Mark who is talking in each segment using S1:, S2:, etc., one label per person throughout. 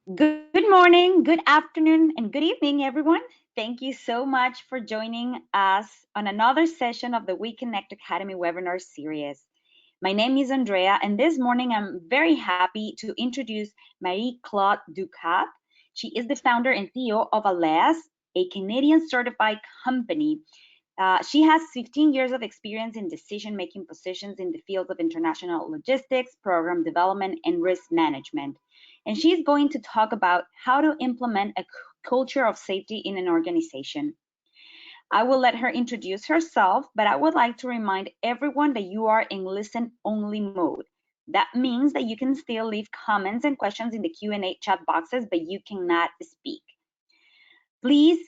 S1: Good morning, good afternoon, and good evening, everyone. Thank you so much for joining us on another session of the We Connect Academy webinar series. My name is Andrea, and this morning I'm very happy to introduce Marie-Claude Du Cap. She is the founder and CEO of Aléas, a Canadian certified company. She has 15 years of experience in decision-making positions in the fields of international logistics, program development, and risk management. And she's going to talk about how to implement a culture of safety in an organization. I will let her introduce herself, but I would like to remind everyone that you are in listen-only mode. That means that you can still leave comments and questions in the Q&A chat boxes, but you cannot speak. Please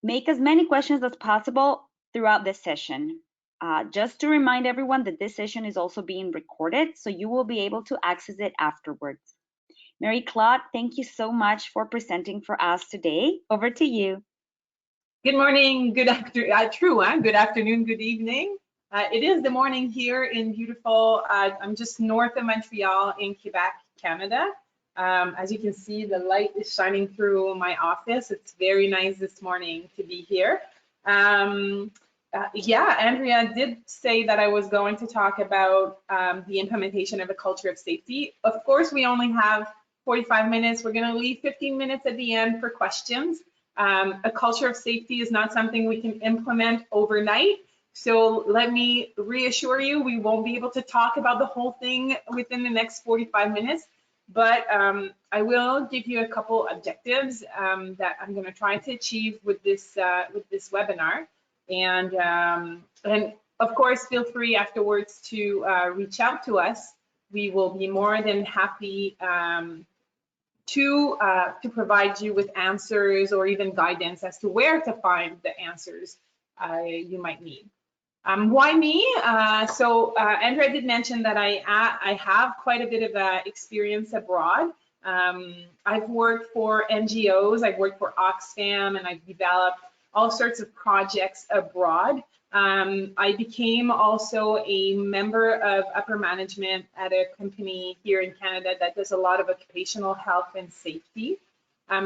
S1: make as many questions as possible throughout this session. Just to remind everyone that this session is also being recorded, so you will be able to access it afterwards. Marie-Claude, thank you so much for presenting for us today. Over to you.
S2: Good morning, good afternoon, good afternoon, good evening. It is the morning here in beautiful, I'm just north of Montreal in Quebec, Canada. As you can see, the light is shining through my office. It's very nice this morning to be here. Yeah, Andrea did say that I was going to talk about the implementation of a culture of safety. Of course, we only have 45 minutes. We're going to leave 15 minutes at the end for questions. A culture of safety is not something we can implement overnight. So let me reassure you, we won't be able to talk about the whole thing within the next 45 minutes, but I will give you a couple objectives that I'm going to try to achieve with this webinar. And of course, feel free afterwards to reach out to us. We will be more than happy to provide you with answers or even guidance as to where to find the answers you might need. Why me? Andrea did mention that I have quite a bit of experience abroad. I've worked for NGOs, I've worked for Oxfam, and I've developed all sorts of projects abroad. I became also a member of upper management at a company here in Canada that does a lot of occupational health and safety.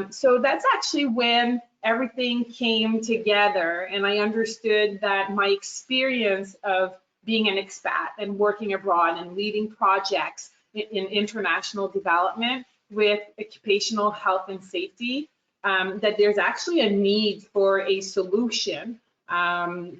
S2: So that's actually when everything came together, and I understood that my experience of being an expat and working abroad and leading projects in international development with occupational health and safety, that there's actually a need for a solution.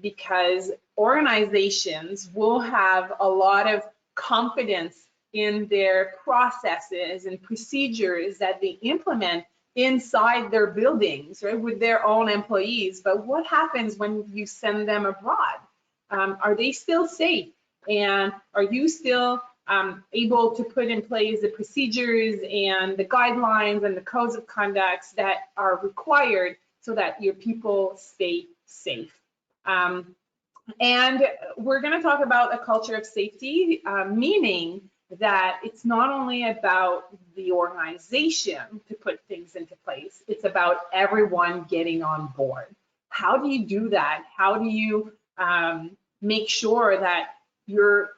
S2: Because organizations will have a lot of confidence in their processes and procedures that they implement inside their buildings, right, with their own employees. But what happens when you send them abroad? Are they still safe? And are you still able to put in place the procedures and the guidelines and the codes of conduct that are required so that your people stay safe? And we're going to talk about a culture of safety, meaning that it's not only about the organization to put things into place, it's about everyone getting on board. How do you do that? How do you make sure that your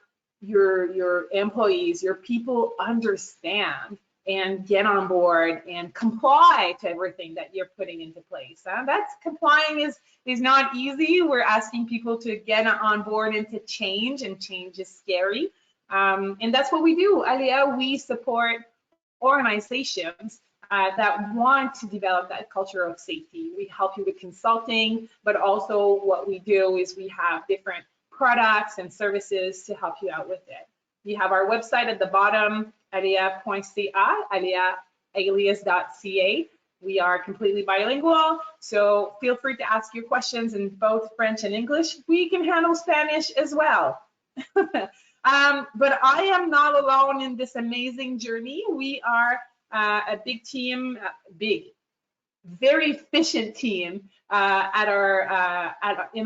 S2: employees, your people understand and get on board and comply to everything that you're putting into place? That's complying is not easy. We're asking people to get on board and to change, and change is scary. And that's what we do. Aléas, we support organizations that want to develop that culture of safety. We help you with consulting, but also what we do is we have different products and services to help you out with it. We have our website at the bottom, aléas.ca, aléas.ca. We are completely bilingual, so feel free to ask your questions in both French and English. We can handle Spanish as well. But I am not alone in this amazing journey. We are a big team, very efficient team in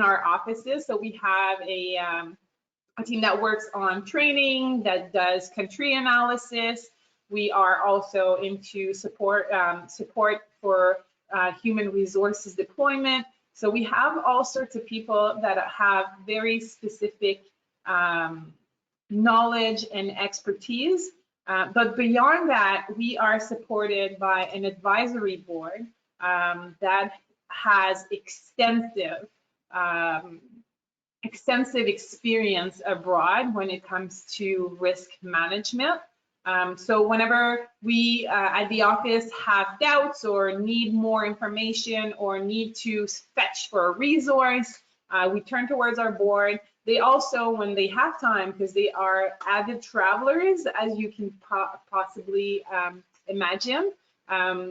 S2: our offices. So we have a team that works on training, that does country analysis. We are also into support for human resources deployment. So we have all sorts of people that have very specific knowledge and expertise But beyond that, we are supported by an advisory board that has extensive experience abroad when it comes to risk management. So whenever we at the office have doubts or need more information or need to fetch for a resource, we turn towards our board. They also, when they have time, because they are avid travelers, as you can possibly imagine,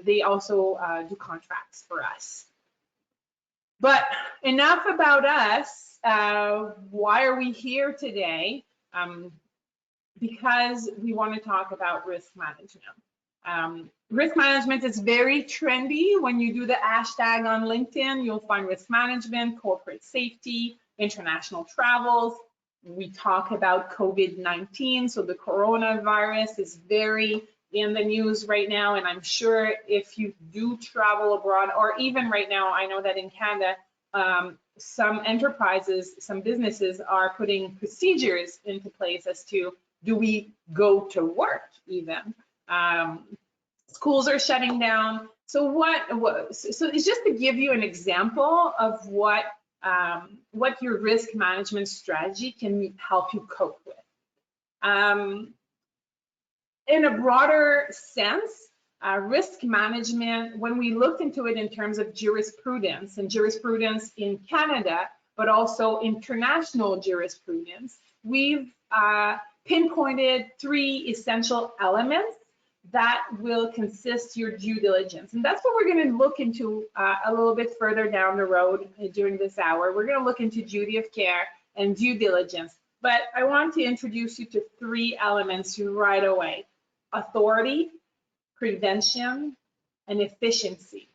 S2: they also do contracts for us. But enough about us. Why are we here today? Because we want to talk about risk management. Risk management is very trendy. When you do the hashtag on LinkedIn, you'll find risk management, corporate safety, international travels. We talk about COVID-19, so the coronavirus is very in the news right now, and I'm sure if you do travel abroad, or even right now, I know that in Canada, some enterprises, some businesses are putting procedures into place as to, do we go to work even? Schools are shutting down. So so it's just to give you an example of what your risk management strategy can help you cope with. In a broader sense, risk management, when we looked into it in terms of jurisprudence, and jurisprudence in Canada, but also international jurisprudence, we've pinpointed 3 essential elements that will consist your due diligence. And that's what we're going to look into a little bit further down the road during this hour. We're going to look into duty of care and due diligence. But I want to introduce you to 3 elements right away: authority, prevention, and efficiency.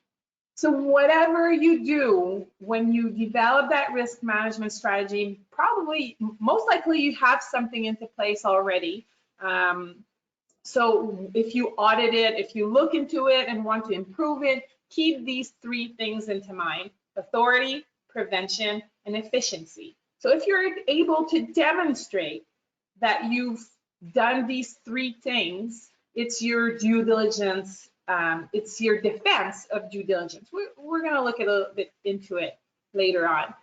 S2: So whatever you do when you develop that risk management strategy, probably, most likely you have something into place already. So if you audit it, if you look into it and want to improve it, keep these 3 things into mind: authority, prevention, and efficiency. So if you're able to demonstrate that you've done these 3 things, it's your due diligence, it's your defense of due diligence. We're going to look a little bit into it later on.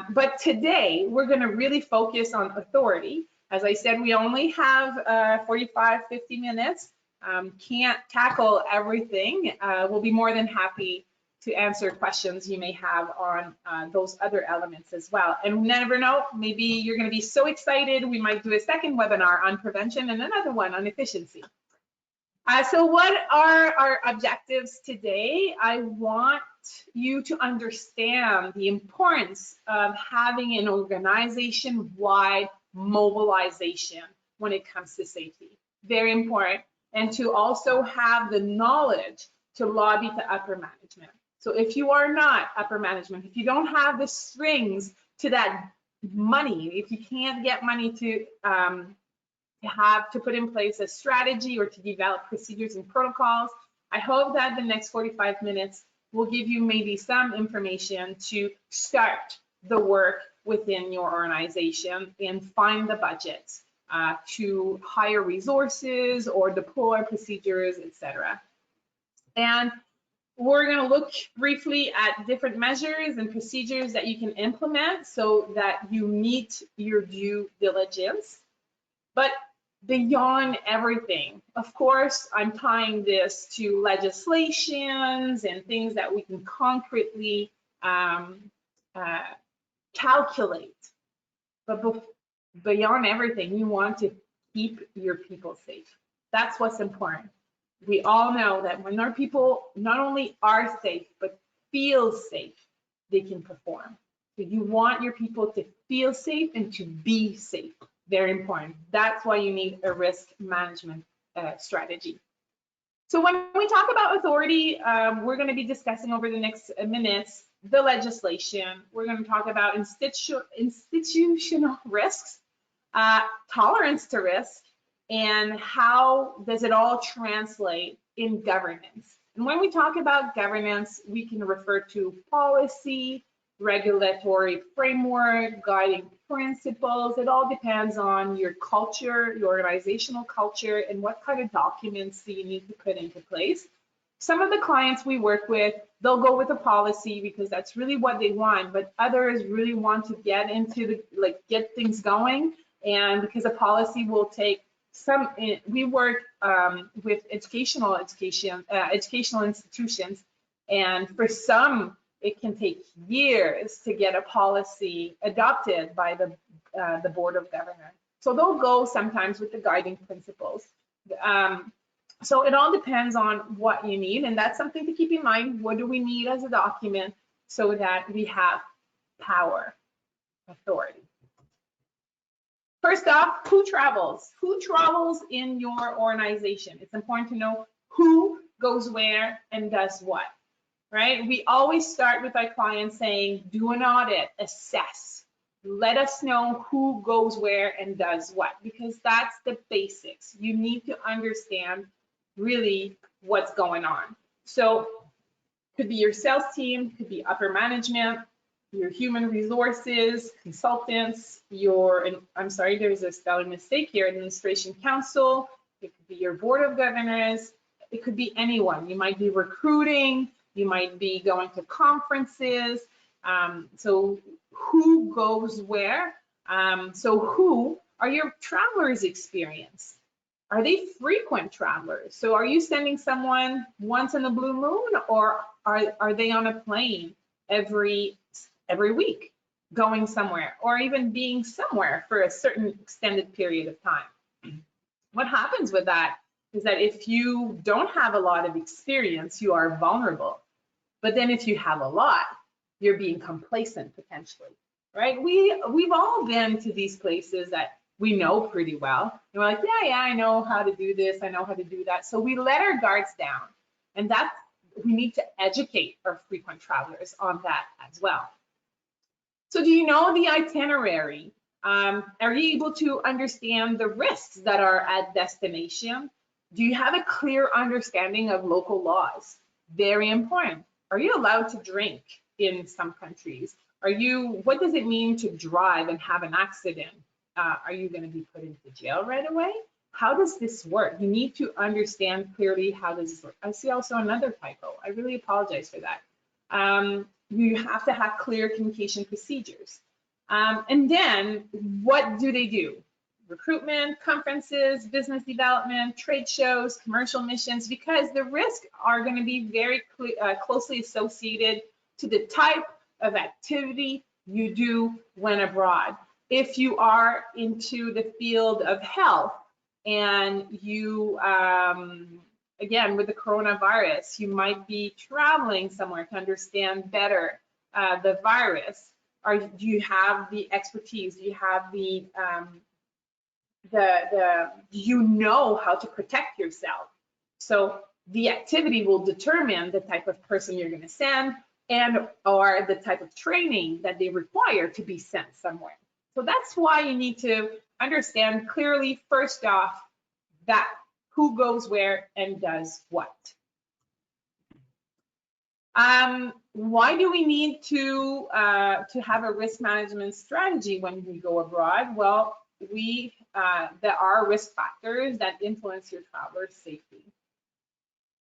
S2: But today, we're going to really focus on authority. As I said, we only have 45, 50 minutes. Can't tackle everything. We'll be more than happy to answer questions you may have on those other elements as well. And never know, maybe you're going to be so excited, we might do a second webinar on prevention and another one on efficiency. So what are our objectives today? I want you to understand the importance of having an organization-wide mobilization when it comes to safety. Very important. And to also have the knowledge to lobby to upper management. So if you are not upper management, if you don't have the strings to that money, if you can't get money to have to put in place a strategy or to develop procedures and protocols, I hope that the next 45 minutes will give you maybe some information to start the work within your organization and find the budgets to hire resources or deploy procedures, etc. And we're going to look briefly at different measures and procedures that you can implement so that you meet your due diligence. But beyond everything, of course, I'm tying this to legislations and things that we can concretely calculate. But beyond everything, you want to keep your people safe. That's what's important. We all know that when our people not only are safe, but feel safe, they can perform. So you want your people to feel safe and to be safe. Very important. That's why you need a risk management strategy. So when we talk about authority, we're going to be discussing over the next minutes the legislation. We're going to talk about institutional risks, tolerance to risk, and how does it all translate in governance. And when we talk about governance, we can refer to policy, regulatory framework, guiding principles. It all depends on your culture, your organizational culture, and what kind of documents do you need to put into place. Some of the clients we work with, they'll go with a policy because that's really what they want, but others really want to get into the, get things going. And because a policy will take some, we work with educational institutions, and for some, it can take years to get a policy adopted by the Board of Governors. So they'll go sometimes with the guiding principles. So it all depends on what you need, and that's something to keep in mind. What do we need as a document so that we have power, authority? First off, who travels? Who travels in your organization? It's important to know who goes where and does what, right? We always start with our clients saying, do an audit, assess. Let us know who goes where and does what, because that's the basics. You need to understand really what's going on. So could be your sales team, could be upper management, your human resources, consultants, I'm sorry, there's a spelling mistake here, administration council, it could be your board of governors, it could be anyone. You might be recruiting, you might be going to conferences. So who goes where? So who are your travelers' experience? Are they frequent travelers? So are you sending someone once in a blue moon, or are they on a plane every week going somewhere, or even being somewhere for a certain extended period of time? What happens with that is that if you don't have a lot of experience, you are vulnerable. But then if you have a lot, you're being complacent potentially, right? We've all been to these places that we know pretty well. And we're like, yeah, I know how to do this, I know how to do that. So we let our guards down, and we need to educate our frequent travelers on that as well. So do you know the itinerary? Are you able to understand the risks that are at destination? Do you have a clear understanding of local laws? Very important. Are you allowed to drink in some countries? What does it mean to drive and have an accident? Are you going to be put into jail right away? How does this work? You need to understand clearly how does this work. I see also another typo. I really apologize for that. You have to have clear communication procedures. And then what do they do? Recruitment, conferences, business development, trade shows, commercial missions, because the risks are going to be very closely associated to the type of activity you do when abroad. If you are into the field of health and you, again, with the coronavirus, you might be traveling somewhere to understand better the virus. Do you have the expertise? Do you have do you know how to protect yourself? So the activity will determine the type of person you're going to send or the type of training that they require to be sent somewhere. So that's why you need to understand clearly, first off, that who goes where and does what. Why do we need to have a risk management strategy when we go abroad? Well, there are risk factors that influence your traveler's safety.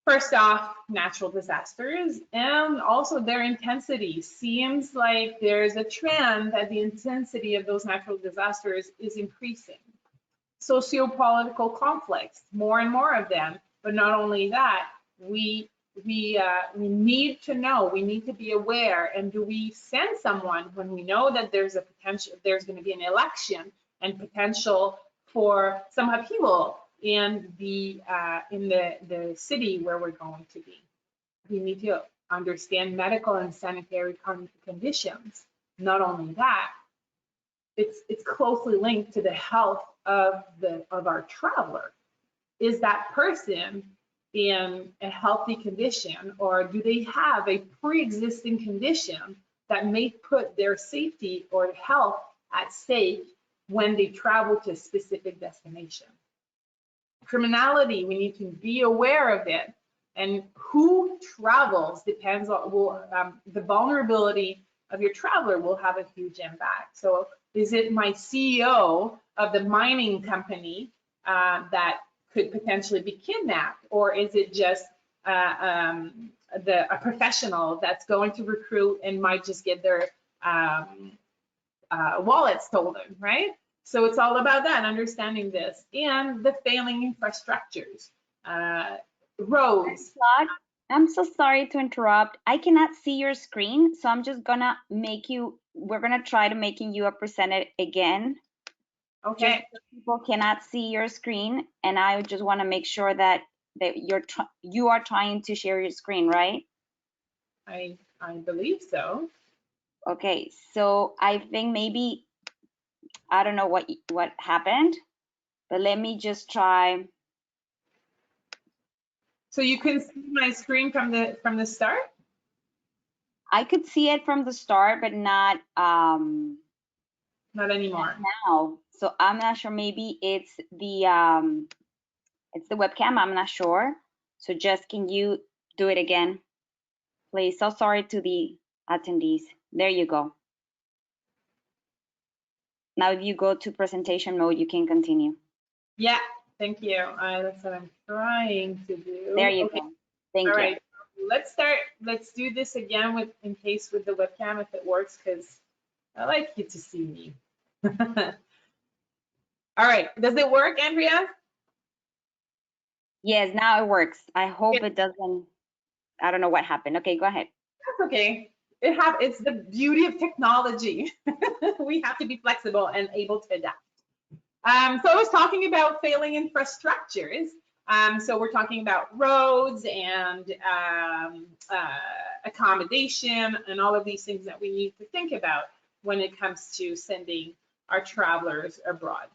S2: First off, natural disasters and also their intensity. Seems like there's a trend that the intensity of those natural disasters is increasing. Socio-political conflicts, more and more of them. But not only that, we need to know, we need to be aware, and do we send someone when we know that there's going to be an election and potential for some upheaval in the city where we're going to be? We need to understand medical and sanitary conditions. Not only that, it's closely linked to the health of our traveler. Is that person in a healthy condition, or do they have a pre-existing condition that may put their safety or health at stake when they travel to a specific destination? Criminality, we need to be aware of it, and who travels depends on the vulnerability of your traveler will have a huge impact. So Is it my CEO of the mining company that could potentially be kidnapped? Or is it just a professional that's going to recruit and might just get their wallet stolen, right? So it's all about that, understanding this, and the failing infrastructures, roads.
S1: Claude, I'm so sorry to interrupt. I cannot see your screen, so I'm just gonna we're gonna try to making you a presenter again. Just
S2: Okay,
S1: so people cannot see your screen, and I just want to make sure that you are trying to share your screen, right?
S2: I believe so.
S1: Okay, so I think maybe I don't know what happened, but let me just try.
S2: So you can see my screen from the start?
S1: I could see it from the start, but not
S2: Not anymore.
S1: now. So I'm not sure. Maybe it's the webcam. I'm not sure. So just can you do it again, please? So sorry to the attendees. There you go. Now, if you go to presentation mode, you can continue.
S2: Yeah, thank you. That's what I'm trying to do.
S1: There you
S2: Okay.
S1: go. Thank
S2: All
S1: you.
S2: right, let's start. Let's do this again in case with the webcam if it works, because I like you to see me. All right, does it work, Andrea?
S1: Yes, now it works. I hope
S2: Okay.
S1: it doesn't. I don't know what happened. Okay, go ahead.
S2: That's okay. It's the beauty of technology. We have to be flexible and able to adapt. So I was talking about failing infrastructures. So we're talking about roads and accommodation and all of these things that we need to think about when it comes to sending our travelers abroad.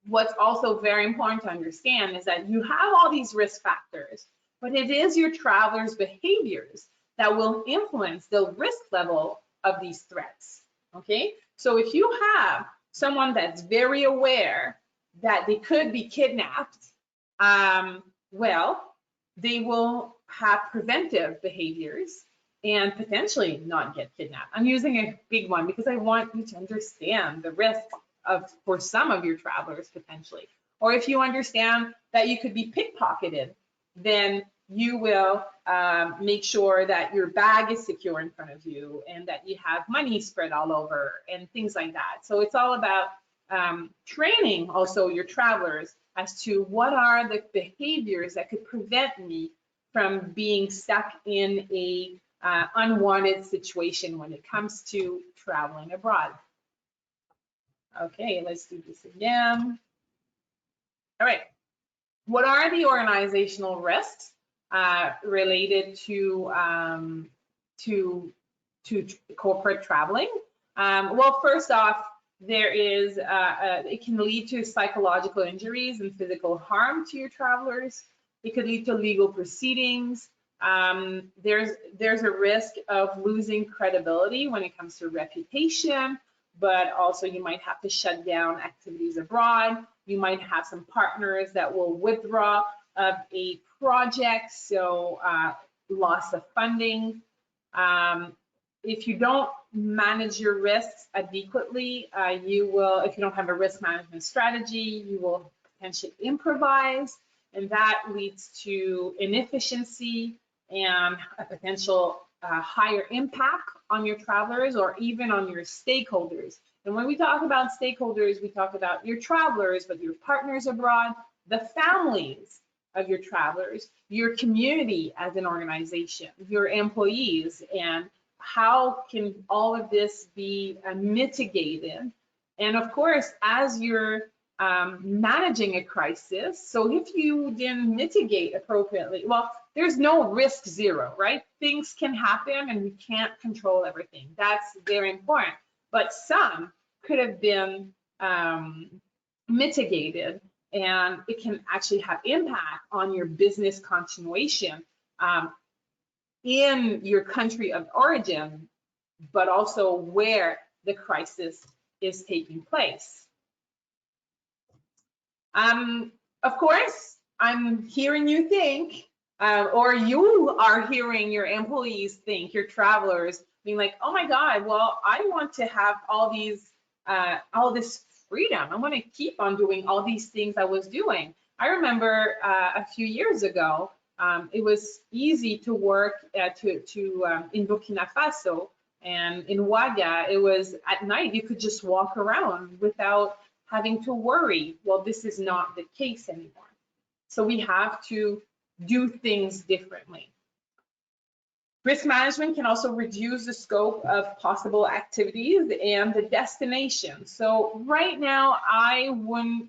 S2: What's also very important to understand is that you have all these risk factors, but it is your travelers' behaviors that will influence the risk level of these threats. Okay, so if you have someone that's very aware that they could be kidnapped, well, they will have preventive behaviors and potentially not get kidnapped. I'm using a big one because I want you to understand the risk for some of your travelers potentially. Or if you understand that you could be pickpocketed, then you will make sure that your bag is secure in front of you and that you have money spread all over and things like that. So it's all about training also your travelers as to what are the behaviors that could prevent me from being stuck in a unwanted situation when it comes to traveling abroad. Okay, let's do this again. All right, what are the organizational risks related to corporate traveling? Well, first off, there is it can lead to psychological injuries and physical harm to your travelers. It could lead to legal proceedings. There's a risk of losing credibility when it comes to reputation, but also you might have to shut down activities abroad. You might have some partners that will withdraw of a project, so loss of funding. If you don't manage your risks adequately, you will, if you don't have a risk management strategy, you will potentially improvise, and that leads to inefficiency and a potential higher impact on your travelers or even on your stakeholders. And when we talk about stakeholders, we talk about your travelers, but your partners abroad, the families of your travelers, your community as an organization, your employees, and how can all of this be mitigated? And of course, as you're managing a crisis, so if you didn't mitigate appropriately, well, there's no risk zero, right? Things can happen and we can't control everything. That's very important. But some could have been mitigated, and it can actually have impact on your business continuation in your country of origin, but also where the crisis is taking place. Of course, I'm hearing you think, or you are hearing your employees think, your travelers being like, oh my God, well, I want to have all these all this freedom. I want to keep on doing all these things I was doing. I remember a few years ago, it was easy to work in Burkina Faso and in Ouaga. It was at night, you could just walk around without having to worry. Well, this is not the case anymore. So we have to do things differently. Risk management can also reduce the scope of possible activities and the destination. So right now, I wouldn't,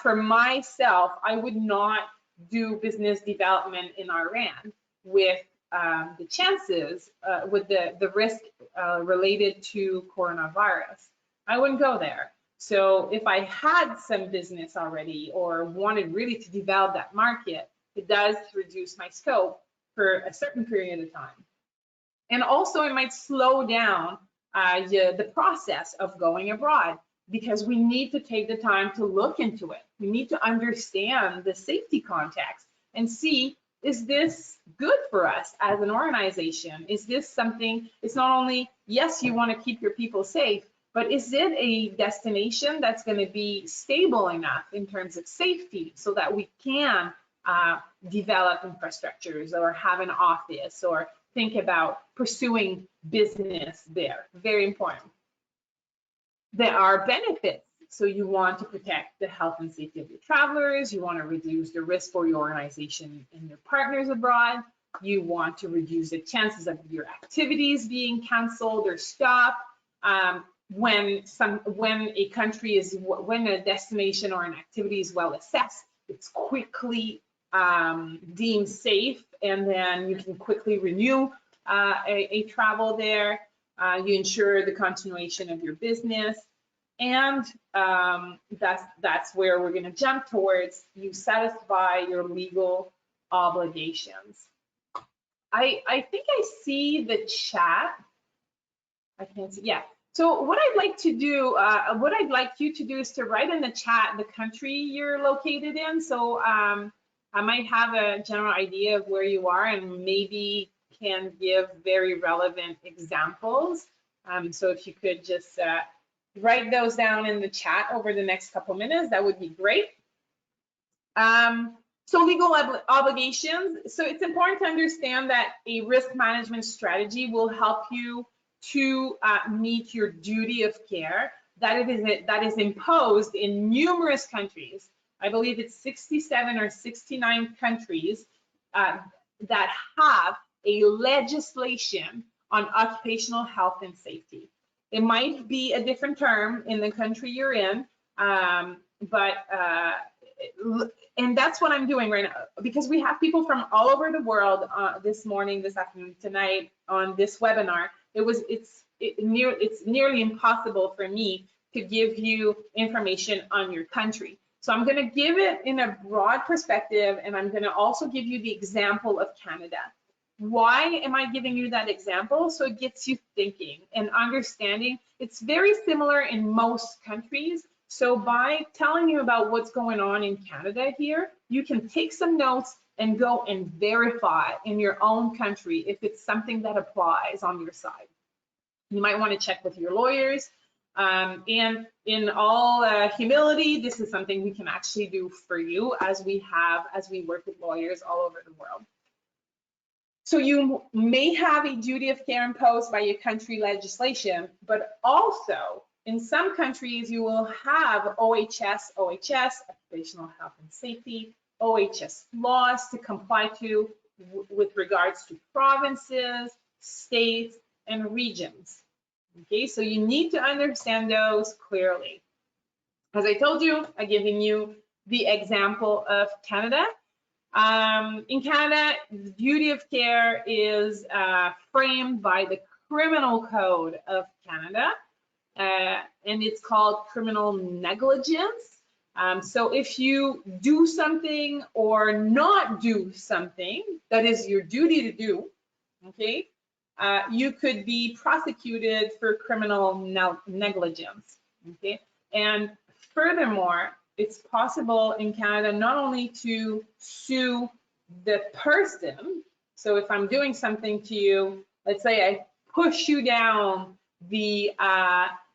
S2: for myself, I would not do business development in Iran with the chances, with the risk related to coronavirus. I wouldn't go there. So if I had some business already or wanted really to develop that market, it does reduce my scope for a certain period of time. And also it might slow down the process of going abroad, because we need to take the time to look into it. We need to understand the safety context and see, is this good for us as an organization? Is this something, it's not only, yes, you want to keep your people safe, but is it a destination that's going to be stable enough in terms of safety so that we can develop infrastructures or have an office or think about pursuing business there? Very important. There are benefits. So you want to protect the health and safety of your travelers. You want to reduce the risk for your organization and your partners abroad. You want to reduce the chances of your activities being canceled or stopped. When a destination or an activity is well assessed, it's quickly deemed safe, and then you can quickly renew a travel there. You ensure the continuation of your business, and that's where we're going to jump towards. You satisfy your legal obligations. I think I see the chat. I can't see. Yeah. So what I'd like to do, what I'd like you to do is to write in the chat the country you're located in. So I might have a general idea of where you are and maybe can give very relevant examples. So if you could just write those down in the chat over the next couple minutes, that would be great. So legal obligations. So it's important to understand that a risk management strategy will help you to meet your duty of care that is imposed in numerous countries. I believe it's 67 or 69 countries that have a legislation on occupational health and safety. It might be a different term in the country you're in, and that's what I'm doing right now, because we have people from all over the world this morning, this afternoon, tonight on this webinar. It's nearly impossible for me to give you information on your country. So I'm going to give it in a broad perspective, and I'm going to also give you the example of Canada. Why am I giving you that example? So it gets you thinking and understanding. It's very similar in most countries. So by telling you about what's going on in Canada here, you can take some notes and go and verify in your own country if it's something that applies on your side. You might want to check with your lawyers. And in all humility, this is something we can actually do for you as we work with lawyers all over the world. So you may have a duty of care imposed by your country legislation, but also in some countries you will have OHS, Occupational Health and Safety, OHS laws to comply to with regards to provinces, states, and regions. Okay, so you need to understand those clearly. As I told you, I'm giving you the example of Canada. In Canada, the duty of care is framed by the Criminal Code of Canada, and it's called criminal negligence. So if you do something or not do something that is your duty to do, okay, you could be prosecuted for criminal negligence, okay? And furthermore, it's possible in Canada not only to sue the person. So if I'm doing something to you, let's say I push you down the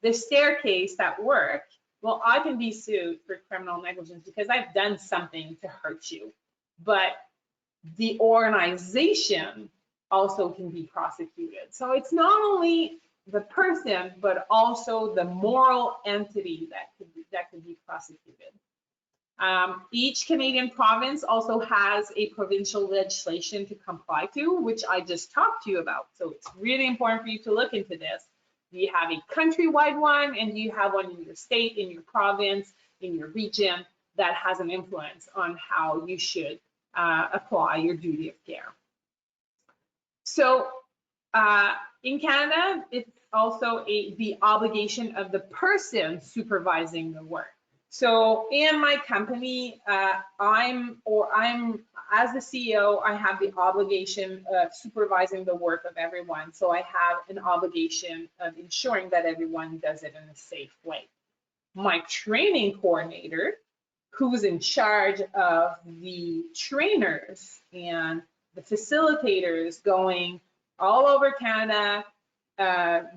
S2: the staircase at work, well, I can be sued for criminal negligence because I've done something to hurt you. But the organization also can be prosecuted. So it's not only the person, but also the moral entity that could be prosecuted. Each Canadian province also has a provincial legislation to comply to, which I just talked to you about. So it's really important for you to look into this. You have a countrywide one, and you have one in your state, in your province, in your region that has an influence on how you should apply your duty of care. So in Canada, it's also the obligation of the person supervising the work. So in my company, I'm as the CEO, I have the obligation of supervising the work of everyone. So I have an obligation of ensuring that everyone does it in a safe way. My training coordinator, who's in charge of the trainers and the facilitators going all over Canada,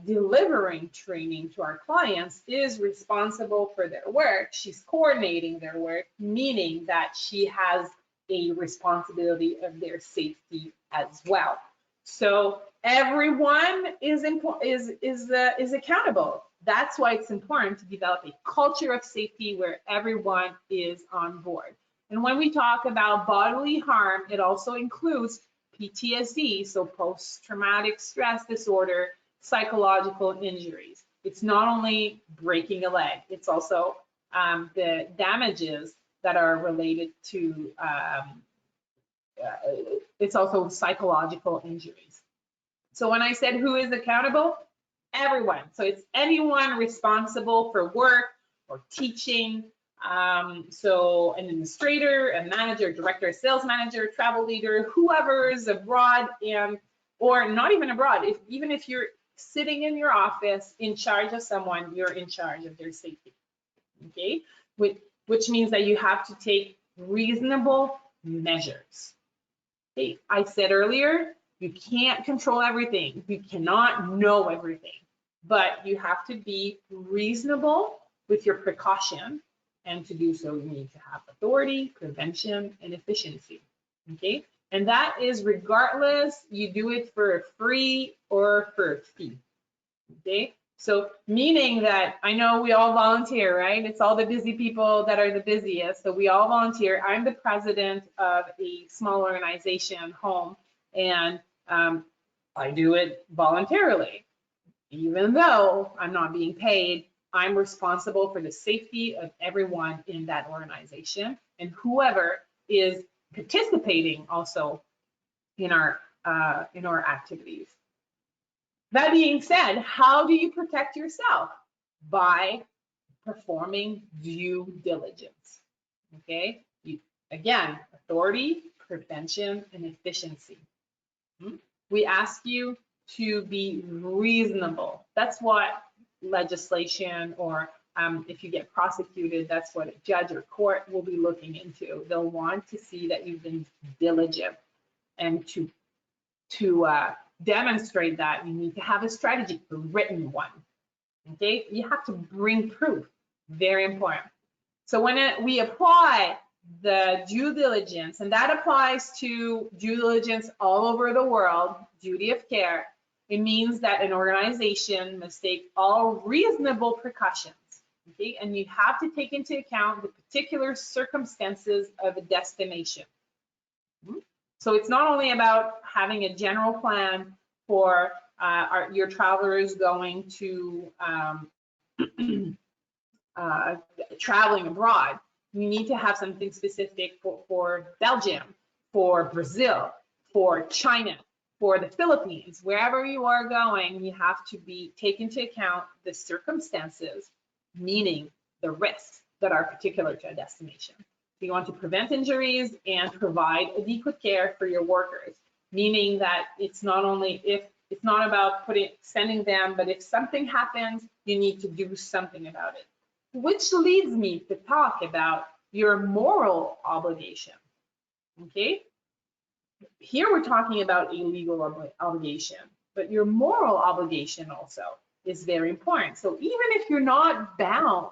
S2: delivering training to our clients, is responsible for their work. She's coordinating their work, meaning that she has a responsibility of their safety as well. So everyone is accountable. That's why it's important to develop a culture of safety where everyone is on board. And when we talk about bodily harm, it also includes PTSD, so post-traumatic stress disorder, psychological injuries. It's not only breaking a leg, it's also the damages that are related to, it's also psychological injuries. So when I said who is accountable, everyone. So it's anyone responsible for work or teaching. So an administrator, a manager, director, sales manager, travel leader, whoever is abroad or not even abroad. Even if you're sitting in your office in charge of someone, you're in charge of their safety. Okay, which means that you have to take reasonable measures. Okay, I said earlier, you can't control everything. You cannot know everything, but you have to be reasonable with your precaution. And to do so, you need to have authority, prevention, and efficiency. Okay, and that is regardless you do it for free or for a fee. Okay, so meaning that I know we all volunteer, right? It's all the busy people that are the busiest. So we all volunteer. I'm the president of a small organization, home, and I do it voluntarily. Even though I'm not being paid, I'm responsible for the safety of everyone in that organization and whoever is participating also in our activities. That being said, how do you protect yourself? By performing due diligence. Okay, again, authority, prevention, and efficiency. We ask you to be reasonable. That's what legislation, or if you get prosecuted, that's what a judge or court will be looking into. They'll want to see that you've been diligent, and to demonstrate that, you need to have a strategy, a written one. Okay, you have to bring proof. Very important. So when we apply the due diligence, and that applies to due diligence all over the world, duty of care, it means that an organization must take all reasonable precautions. Okay, and you have to take into account the particular circumstances of a destination. So it's not only about having a general plan for your travelers going to traveling abroad. You need to have something specific for Belgium, for Brazil, for China, for the Philippines. Wherever you are going, you have to take into account the circumstances, meaning the risks that are particular to a destination. You want to prevent injuries and provide adequate care for your workers, meaning that it's not about sending them, but if something happens, you need to do something about it. Which leads me to talk about your moral obligation. Okay, here we're talking about a legal obligation, but your moral obligation also. is very important. So even if you're not bound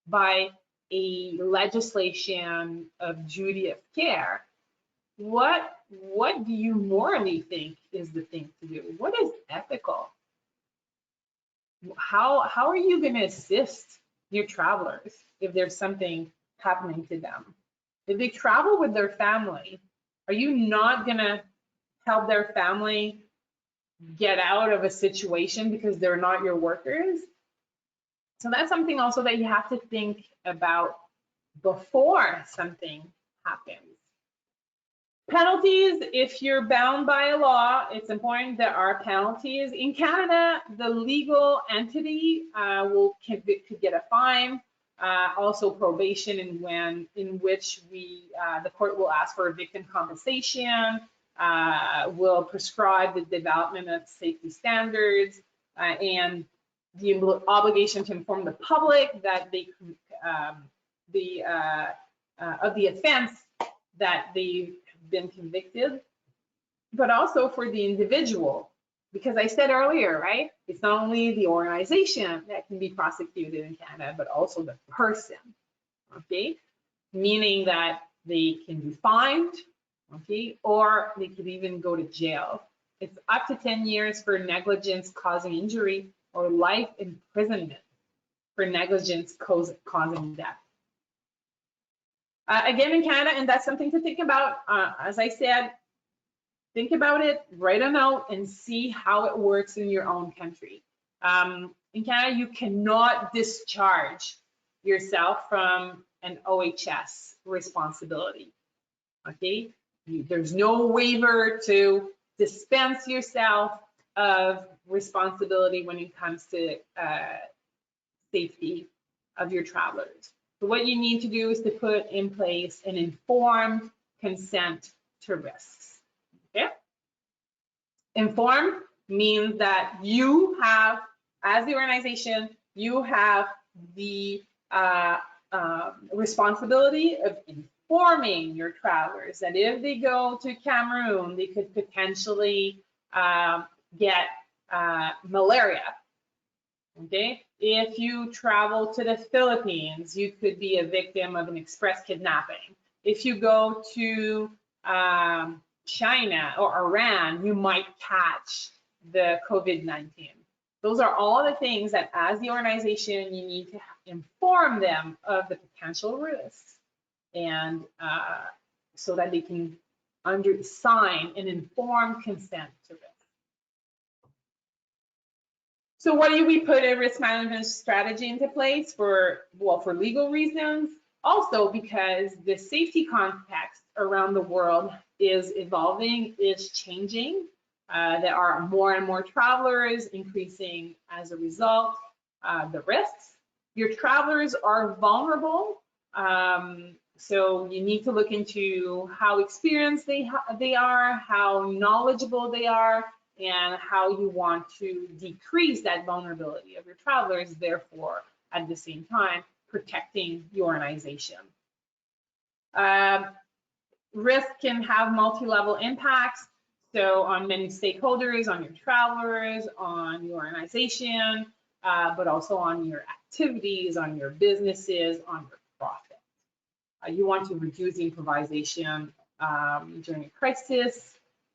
S2: by a legislation of duty of care, what do you morally think is the thing to do? What is ethical? How are you going to assist your travelers if there's something happening to them? If they travel with their family, are you not going to help their family get out of a situation because they're not your workers? So that's something also that you have to think about before something happens. Penalties, if you're bound by a law, it's important there are penalties. In Canada, the legal entity could get a fine, also probation, in which the court will ask for a victim compensation, will prescribe the development of safety standards, and the obligation to inform the public that of the offense that they've been convicted, but also for the individual, because I said earlier, right? It's not only the organization that can be prosecuted in Canada, but also the person, okay? Meaning that they can be fined, okay? Or they could even go to jail. It's up to 10 years for negligence causing injury or life imprisonment for negligence causing death. Again, in Canada, and that's something to think about. As I said, think about it, write a note, and see how it works in your own country. In Canada, you cannot discharge yourself from an OHS responsibility, okay? There's no waiver to dispense yourself of responsibility when it comes to safety of your travelers. So what you need to do is to put in place an informed consent to risks, okay? Informed means that you have, as the organization, you have the responsibility of informing your travelers that if they go to Cameroon, they could potentially get malaria, okay? If you travel to the Philippines, you could be a victim of an express kidnapping. If you go to China or Iran, you might catch the COVID-19. Those are all the things that as the organization, you need to inform them of the potential risks, and so that they can sign an informed consent to risk. So why do we put a risk management strategy into place? For legal reasons, also because the safety context around the world is evolving, is changing. There are more and more travelers increasing as a result, the risks. Your travelers are vulnerable, so you need to look into how experienced they are, how knowledgeable they are, and how you want to decrease that vulnerability of your travelers, therefore, at the same time, protecting your organization. Risk can have multi-level impacts, so on many stakeholders, on your travelers, on your organization, but also on your activities, on your businesses, on your profit. You want to reduce improvisation during a crisis.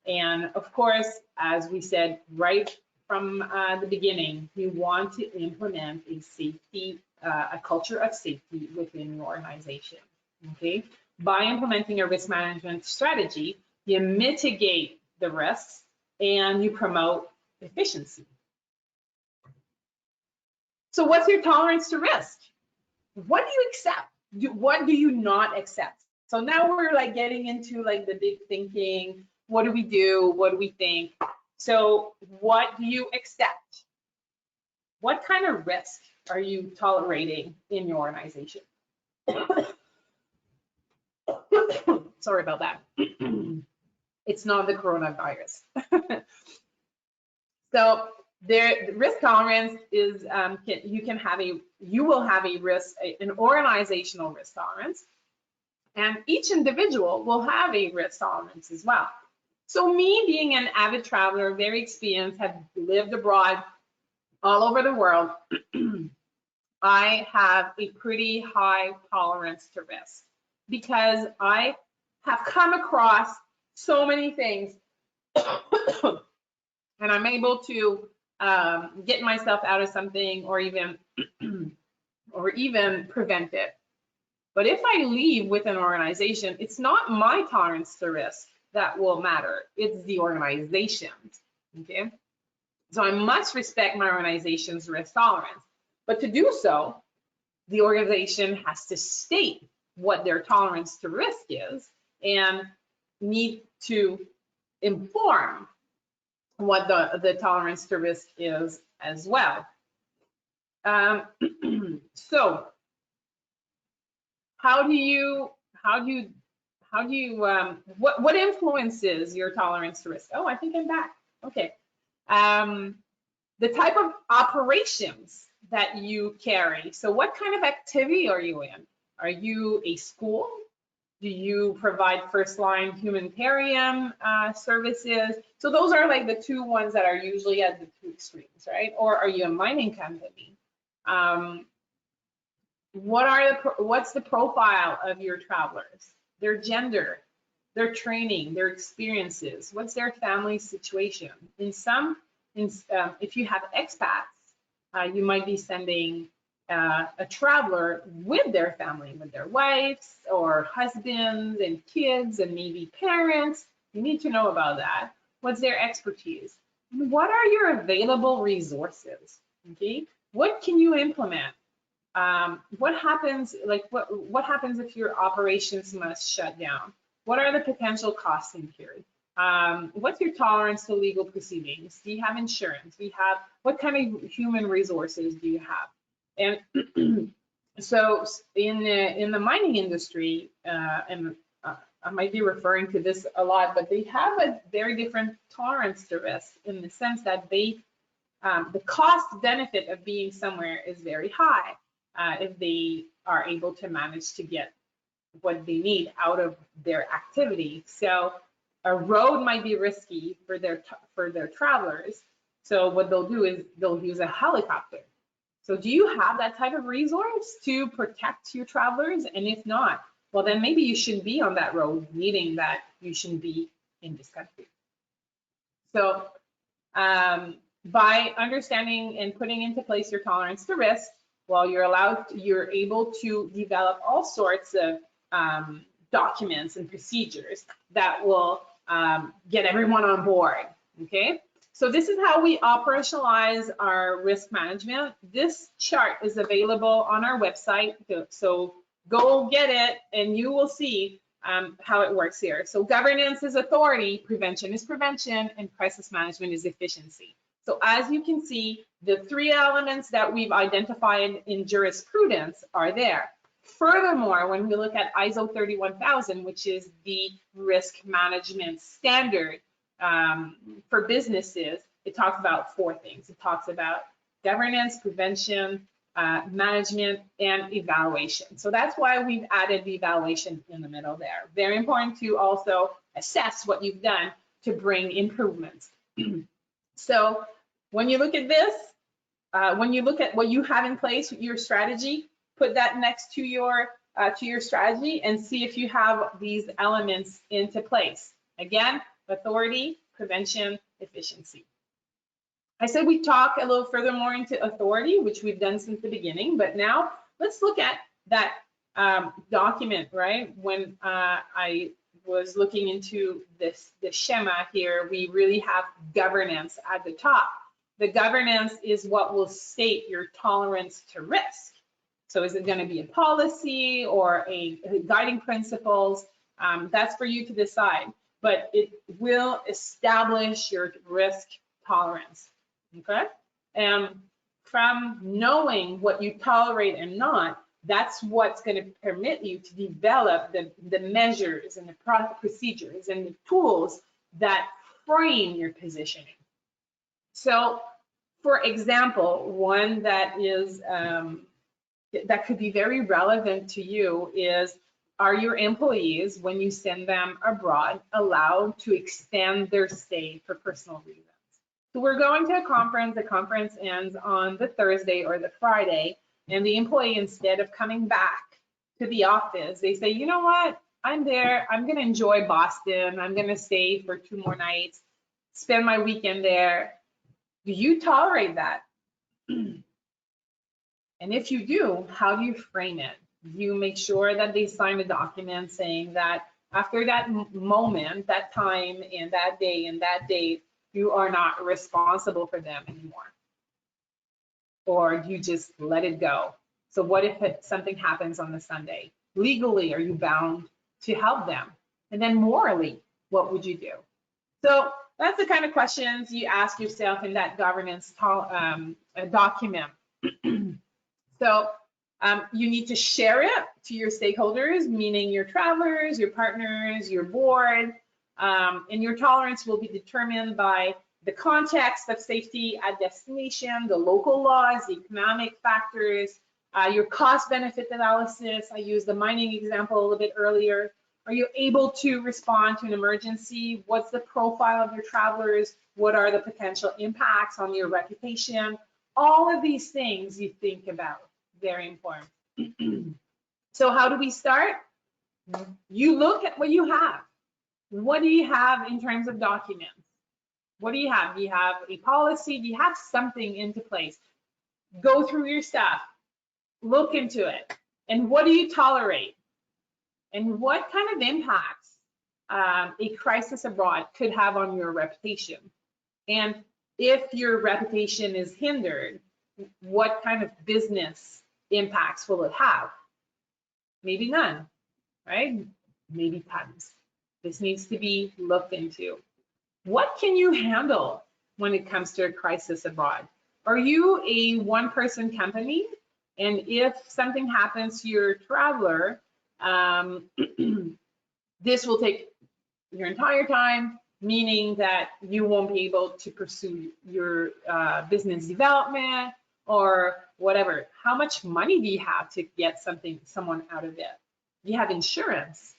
S2: And of course, as we said right from the beginning, you want to implement a culture of safety within your organization, okay? By implementing a risk management strategy, you mitigate the risks and you promote efficiency. So what's your tolerance to risk? What do you accept? What do you not accept? So now we're like getting into like the big thinking. What do we do? What do we think? So what do you accept? What kind of risk are you tolerating in your organization? Sorry about that. It's not the coronavirus. So the risk tolerance is you will have a risk, an organizational risk tolerance, and each individual will have a risk tolerance as well. So me being an avid traveler, very experienced, have lived abroad all over the world, I have a pretty high tolerance to risk because I have come across so many things and I'm able to get myself out of something or even prevent it. But if I leave with an organization, it's not my tolerance to risk that will matter. It's the organization's, okay? So I must respect my organization's risk tolerance. But to do so, the organization has to state what their tolerance to risk is and need to inform what the tolerance to risk is as well. So what influences your tolerance to risk? Oh, I think I'm back. Okay. The type of operations that you carry. So what kind of activity are you in? Are you a school? Do you provide first line humanitarian services? So those are like the two ones that are usually at the two extremes, right? Or are you a mining company? What's the profile of your travelers? Their gender, their training, their experiences. What's their family situation? If you have expats, you might be sending a traveler with their family, with their wives or husbands and kids and maybe parents. You need to know about that. What's their expertise? What are your available resources? Okay, what can you implement? What happens if your operations must shut down? What are the potential costs incurred? What's your tolerance to legal proceedings? Do you have insurance? What kind of human resources do you have? And so in the mining industry, and I might be referring to this a lot, but they have a very different tolerance to risk in the sense that the cost benefit of being somewhere is very high if they are able to manage to get what they need out of their activity. So a road might be risky for their travelers. So what they'll do is they'll use a helicopter. So do you have that type of resource to protect your travelers? And if not, well, then maybe you shouldn't be on that road, meaning that you shouldn't be in this country. So by understanding and putting into place your tolerance to risk, well, you're able to develop all sorts of documents and procedures that will get everyone on board, okay? So this is how we operationalize our risk management. This chart is available on our website, so go get it and you will see how it works here. So governance is authority, prevention is prevention, and crisis management is efficiency. So as you can see, the three elements that we've identified in jurisprudence are there. Furthermore, when we look at ISO 31000, which is the risk management standard for businesses, it talks about four things. It talks about governance, prevention, management, and evaluation. So that's why we've added the evaluation in the middle there. Very important to also assess what you've done to bring improvements. So when you look at this, when you look at what you have in place with your strategy, put that next to your strategy and see if you have these elements into place. Again, authority, prevention, efficiency. I said we talk a little further more into authority, which we've done since the beginning, but now let's look at that document, right? When I was looking into the schema here, we really have governance at the top. The governance is what will state your tolerance to risk. So is it going to be a policy or a guiding principles? That's for you to decide, but it will establish your risk tolerance, okay? And from knowing what you tolerate and not, that's what's going to permit you to develop the measures and the procedures and the tools that frame your positioning. So, for example, one that is that could be very relevant to you is, are your employees, when you send them abroad, allowed to extend their stay for personal reasons? So we're going to a conference. The conference ends on the Thursday or the Friday, and the employee, instead of coming back to the office, they say, you know what? I'm there. I'm going to enjoy Boston. I'm going to stay for 2 more nights, spend my weekend there. Do you tolerate that? And if you do, how do you frame it? You make sure that they sign a document saying that after that moment, that time, and that day, and that date, you are not responsible for them anymore. Or do you just let it go? So what if something happens on the Sunday? Legally, are you bound to help them? And then morally, what would you do? So that's the kind of questions you ask yourself in that governance document. So you need to share it to your stakeholders, meaning your travelers, your partners, your board, and your tolerance will be determined by the context of safety at destination, the local laws, the economic factors, your cost-benefit analysis. I used the mining example a little bit earlier. Are you able to respond to an emergency? What's the profile of your travelers? What are the potential impacts on your reputation? All of these things you think about. Very important. So how do we start? You look at what you have. What do you have in terms of documents? What do you have? Do you have a policy? Do you have something into place? Go through your stuff. Look into it. And what do you tolerate? And what kind of impacts a crisis abroad could have on your reputation? And if your reputation is hindered, what kind of business impacts will it have? Maybe none, right? Maybe tons. This needs to be looked into. What can you handle when it comes to a crisis abroad? Are you a one-person company? And if something happens to your traveler, this will take your entire time, meaning that you won't be able to pursue your business development or whatever. How much money do you have to get someone out of it? Do you have insurance?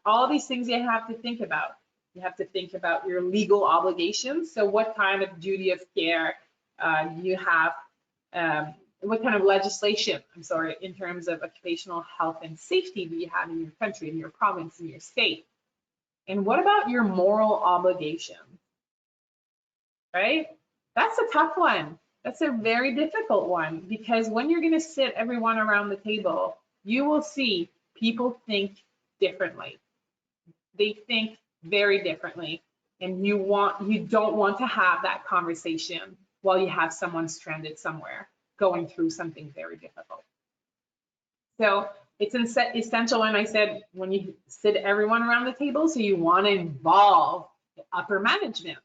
S2: All these things you have to think about. You have to think about your legal obligations. So what kind of duty of care you have, what kind of legislation, in terms of occupational health and safety do you have in your country, in your province, in your state? And what about your moral obligation, right? That's a tough one. That's a very difficult one, because when you're going to sit everyone around the table, you will see people think differently. They think very differently, and you don't want to have that conversation while you have someone stranded somewhere going through something very difficult. So it's essential, and I said when you sit everyone around the table, so you want to involve the upper management,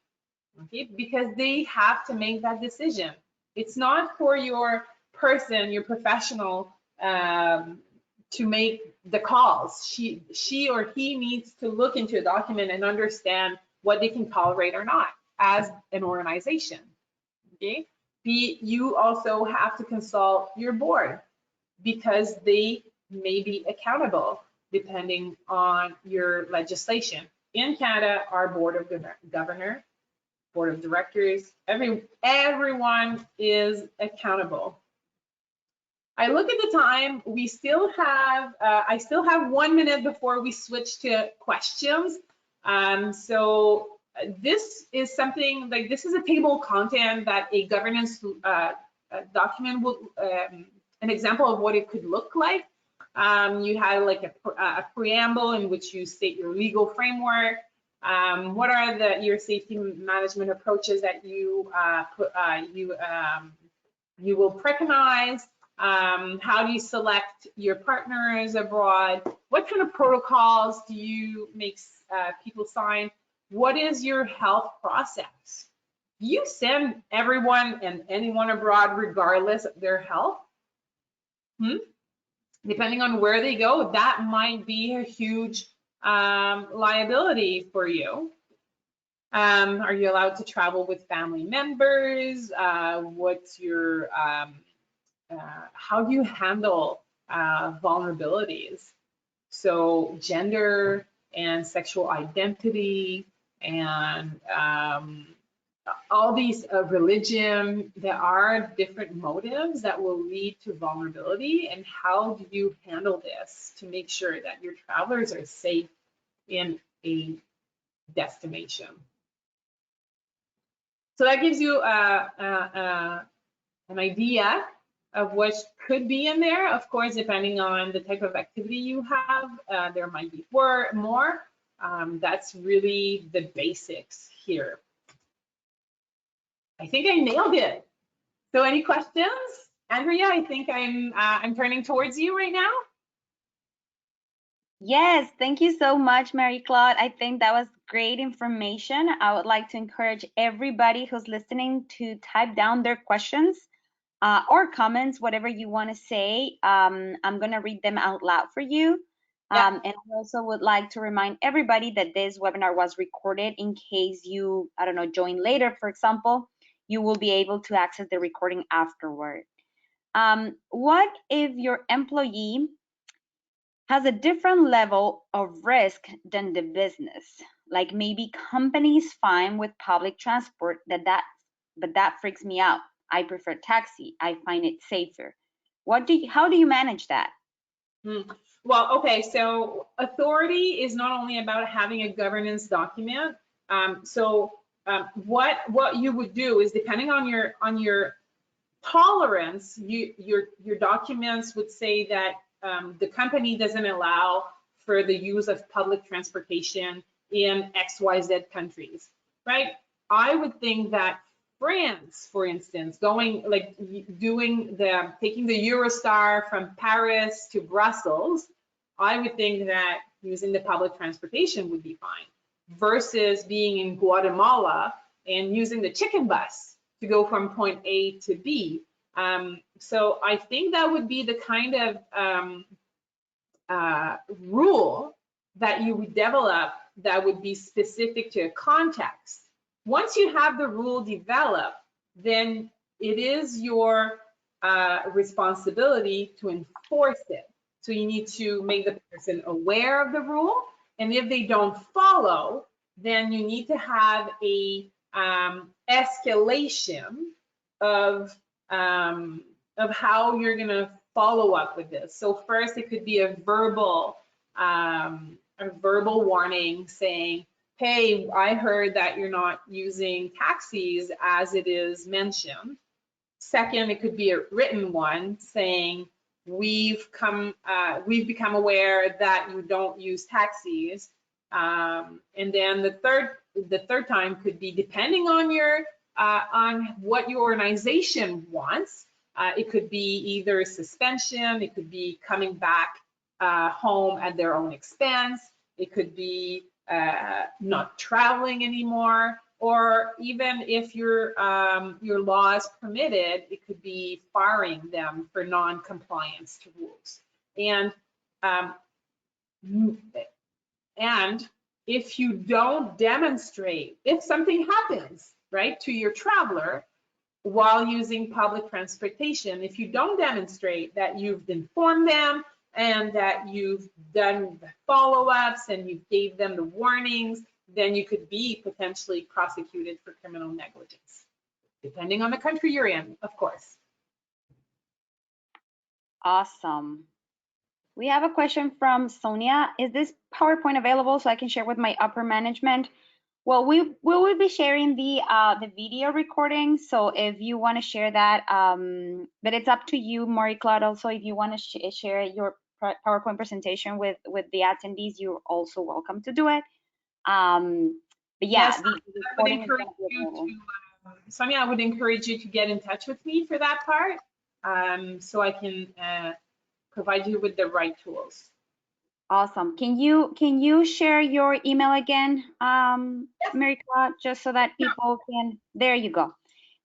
S2: okay, because they have to make that decision. It's not for your person, your professional, to make the calls. She or he needs to look into a document and understand what they can tolerate or not as an organization. Okay. You also have to consult your board, because they may be accountable depending on your legislation. In Canada, our board of governor, board of directors, everyone is accountable. I look at the time. We still have, I still have 1 minute before we switch to questions. So this is something like, this is a table of content that a governance document will, an example of what it could look like. You have like a preamble in which you state your legal framework. What are your safety management approaches that you will preconize? How do you select your partners abroad? What kind of protocols do you make people sign? What is your health process? Do you send everyone and anyone abroad regardless of their health? Depending on where they go, that might be a huge liability for you. Are you allowed to travel with family members? What's your how do you handle vulnerabilities? So gender and sexual identity and all these religion, there are different motives that will lead to vulnerability. And how do you handle this to make sure that your travelers are safe in a destination? So that gives you an idea of what could be in there. Of course, depending on the type of activity you have, there might be more. That's really the basics here. I think I nailed it. So any questions? Andrea, I think I'm turning towards you right now.
S1: Yes, thank you so much, Marie-Claude. I think that was great information. I would like to encourage everybody who's listening to type down their questions or comments, whatever you want to say. I'm going to read them out loud for you.
S2: Yeah.
S1: And I also would like to remind everybody that this webinar was recorded in case you, I don't know, join later, for example, you will be able to access the recording afterward. What if your employee has a different level of risk than the business? Like maybe companies fine with public transport but that freaks me out. I prefer taxi. I find it safer. How do you manage that?
S2: Well, okay, so authority is not only about having a governance document. What you would do is, depending on your tolerance, your documents would say that the company doesn't allow for the use of public transportation in XYZ countries, right? I would think that France, for instance, taking the Eurostar from Paris to Brussels, I would think that using the public transportation would be fine, versus being in Guatemala and using the chicken bus to go from point A to B. So I think that would be the kind of rule that you would develop that would be specific to a context. Once you have the rule developed, then it is your responsibility to enforce it. So you need to make the person aware of the rule, and if they don't follow, then you need to have a escalation of how you're going to follow up with this. So first, it could be a verbal warning saying, hey, I heard that you're not using taxis as it is mentioned. Second, it could be a written one saying, we've become aware that you don't use taxis. And then the third time could be, depending on on what your organization wants. It could be either suspension, it could be coming back home at their own expense, it could be not traveling anymore, or even if your laws permitted, it could be firing them for non-compliance to rules. And if you don't demonstrate, if something happens, right, to your traveler while using public transportation, if you don't demonstrate that you've informed them and that you've done the follow-ups and you gave them the warnings, then you could be potentially prosecuted for criminal negligence, depending on the country you're in, of course.
S1: Awesome. We have a question from Sonia. Is this PowerPoint available so I can share with my upper management? Well, we will be sharing the video recording. So if you want to share that, but it's up to you, Marie-Claude. Also, if you want to share your PowerPoint presentation with the attendees, you're also welcome to do it. But yeah,
S2: yes,
S1: the recording is going to be available.
S2: Sonia, I would encourage you to get in touch with me for that part, so I can provide you with the right tools.
S1: Awesome. Can you share your email again, Marie-Claude, just so that people can, there you go.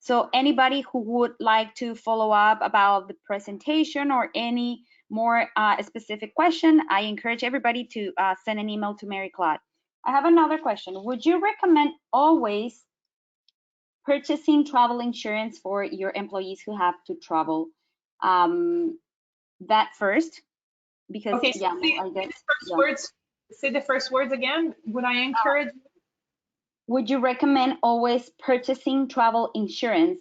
S1: So anybody who would like to follow up about the presentation or any more specific question, I encourage everybody to send an email to Marie-Claude. I have another question. Would you recommend always purchasing travel insurance for your employees who have to travel? That first. Because
S2: okay, so
S1: yeah, I guess
S2: say the first words again. Would I encourage?
S1: Would you recommend always purchasing travel insurance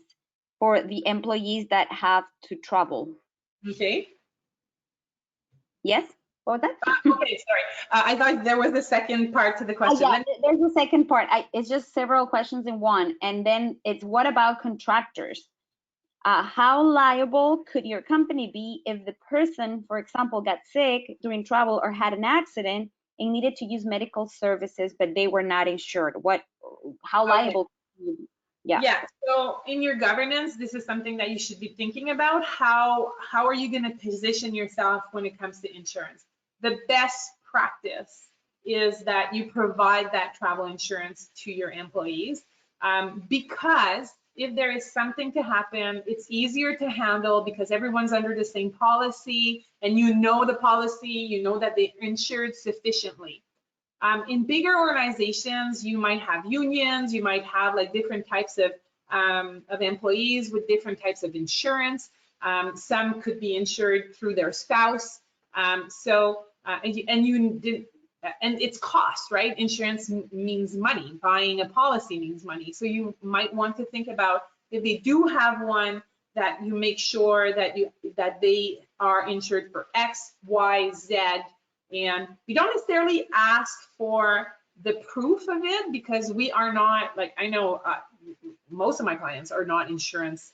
S1: for the employees that have to travel?
S2: Okay.
S1: Yes? What was that?
S2: Okay, sorry. I thought there was a second part to the question.
S1: Yeah, there's a second part. It's just several questions in one. And then it's what about contractors? How liable could your company be if the person, for example, got sick during travel or had an accident and needed to use medical services, but they were not insured? How
S2: Okay.
S1: liable? Yeah.
S2: Yeah, so in your governance, this is something that you should be thinking about. How are you going to position yourself when it comes to insurance? The best practice is that you provide that travel insurance to your employees, because if there is something to happen, it's easier to handle because everyone's under the same policy and you know the policy, you know that they're insured sufficiently. In bigger organizations, you might have unions, you might have like different types of employees with different types of insurance. Some could be insured through their spouse. And it's cost, right? Insurance means money. Buying a policy means money. So you might want to think about if they do have one, that you make sure that they are insured for X, Y, Z. And we don't necessarily ask for the proof of it because we are not, like, I know most of my clients are not insurance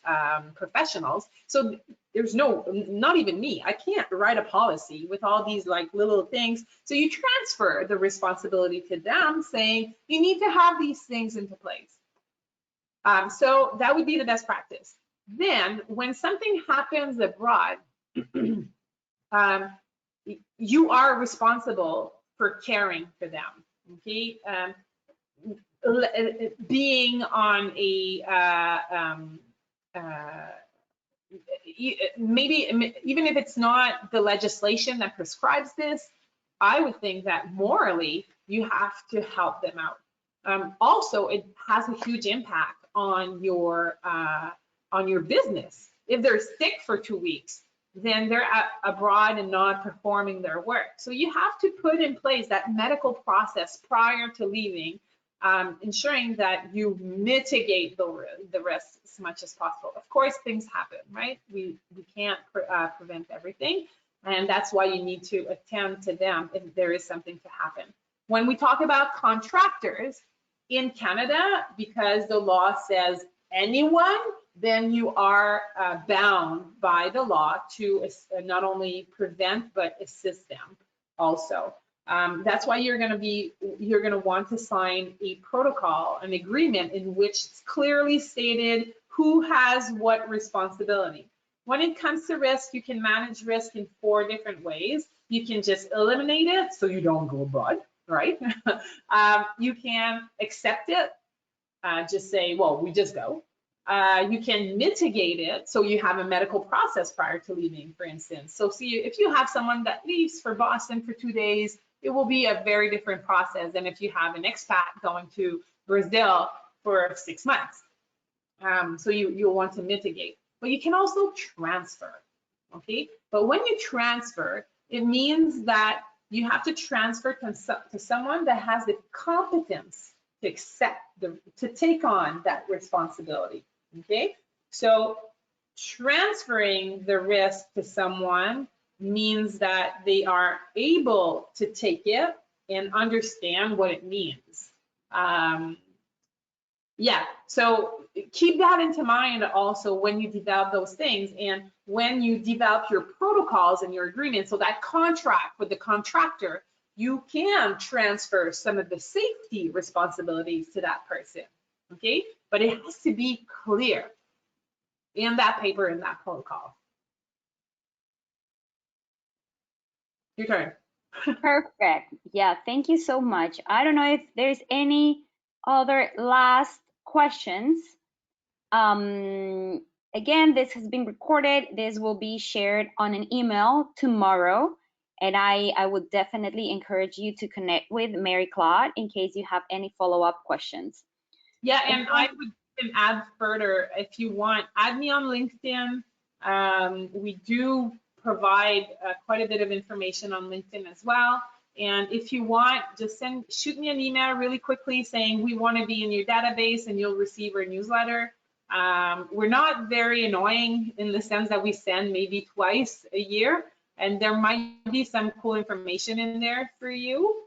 S2: professionals. So there's not even me. I can't write a policy with all these like little things. So you transfer the responsibility to them saying, you need to have these things into place. So that would be the best practice. Then when something happens abroad, you are responsible for caring for them, okay? Being on maybe even if it's not the legislation that prescribes this, I would think that morally you have to help them out. Also, it has a huge impact on your business. If they're sick for 2 weeks, then they're abroad and not performing their work. So you have to put in place that medical process prior to leaving, ensuring that you mitigate the risks as much as possible. Of course, things happen, right? We can't prevent everything, and that's why you need to attend to them if there is something to happen. When we talk about contractors in Canada, because the law says anyone, then you are bound by the law to not only prevent but assist them also. That's why you're going to want to sign a protocol, an agreement in which it's clearly stated who has what responsibility. When it comes to risk, you can manage risk in 4 different ways. You can just eliminate it so you don't go abroad, right? You can accept it, just say, well, we just go. You can mitigate it, so you have a medical process prior to leaving, for instance. So see, if you have someone that leaves for Boston for 2 days, it will be a very different process than if you have an expat going to Brazil for 6 months. So you'll want to mitigate. But you can also transfer, okay? But when you transfer, it means that you have to transfer to someone that has the competence to accept, to take on that responsibility. Okay, so transferring the risk to someone means that they are able to take it and understand what it means. Yeah, so keep that into mind also when you develop those things and when you develop your protocols and your agreements. So that contract with the contractor, you can transfer some of the safety responsibilities to that person. Okay, but it has to be clear in that paper, in that protocol. Your turn.
S1: Perfect. Yeah, thank you so much. I don't know if there's any other last questions. Again, this has been recorded. This will be shared on an email tomorrow. And I would definitely encourage you to connect with Marie-Claude in case you have any follow-up questions.
S2: Yeah, and I would add further, if you want, add me on LinkedIn. We do provide quite a bit of information on LinkedIn as well. And if you want, just shoot me an email really quickly saying we want to be in your database and you'll receive our newsletter. We're not very annoying in the sense that we send maybe twice a year, and there might be some cool information in there for you.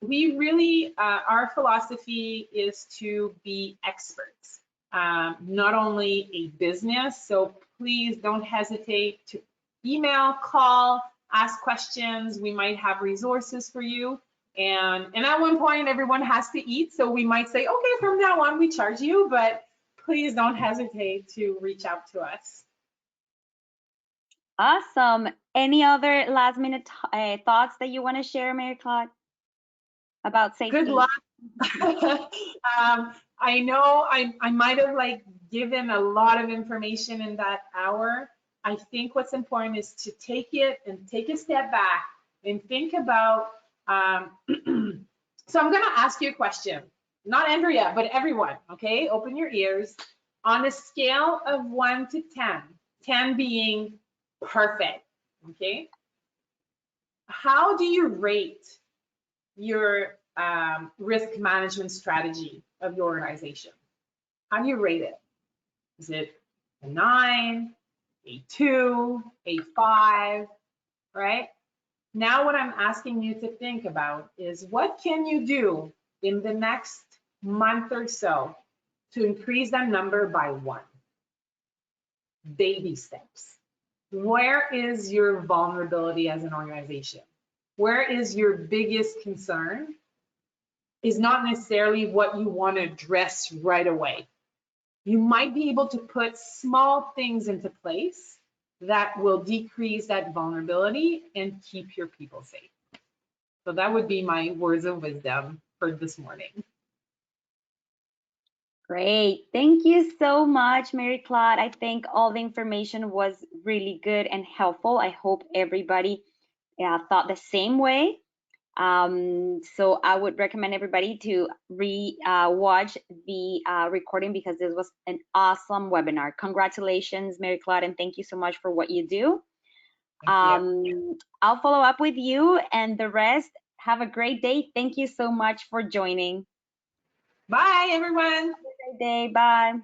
S2: We really, our philosophy is to be experts, not only a business. So please don't hesitate to email, call, ask questions. We might have resources for you. And at one point, everyone has to eat. So we might say, okay, from now on, we charge you, but please don't hesitate to reach out to us.
S1: Awesome. Any other last minute thoughts that you want to share, Marie-Claude, about safety?
S2: Good luck. I know I might have given a lot of information in that hour. I think what's important is to take it and take a step back and think about, so I'm gonna ask you a question, not Andrea, but everyone, okay? Open your ears. On a scale of 1 to 10, 10 being perfect, okay? How do you rate your risk management strategy of your organization? How do you rate it? Is it a 9, a 2, a 5, right? Now what I'm asking you to think about is what can you do in the next month or so to increase that number by 1? Baby steps. Where is your vulnerability as an organization? Where is your biggest concern? Is not necessarily what you want to address right away. You might be able to put small things into place that will decrease that vulnerability and keep your people safe. So that would be my words of wisdom for this morning.
S1: Great. Thank you so much, Marie-Claude. I think all the information was really good and helpful. I hope everybody thought the same way. So I would recommend everybody to watch the recording because this was an awesome webinar. Congratulations, Marie-Claude, and thank you so much for what you do. I'll follow up with you and the rest. Have a great day. Thank you so much for joining.
S2: Bye, everyone.
S1: Have a great day. Bye.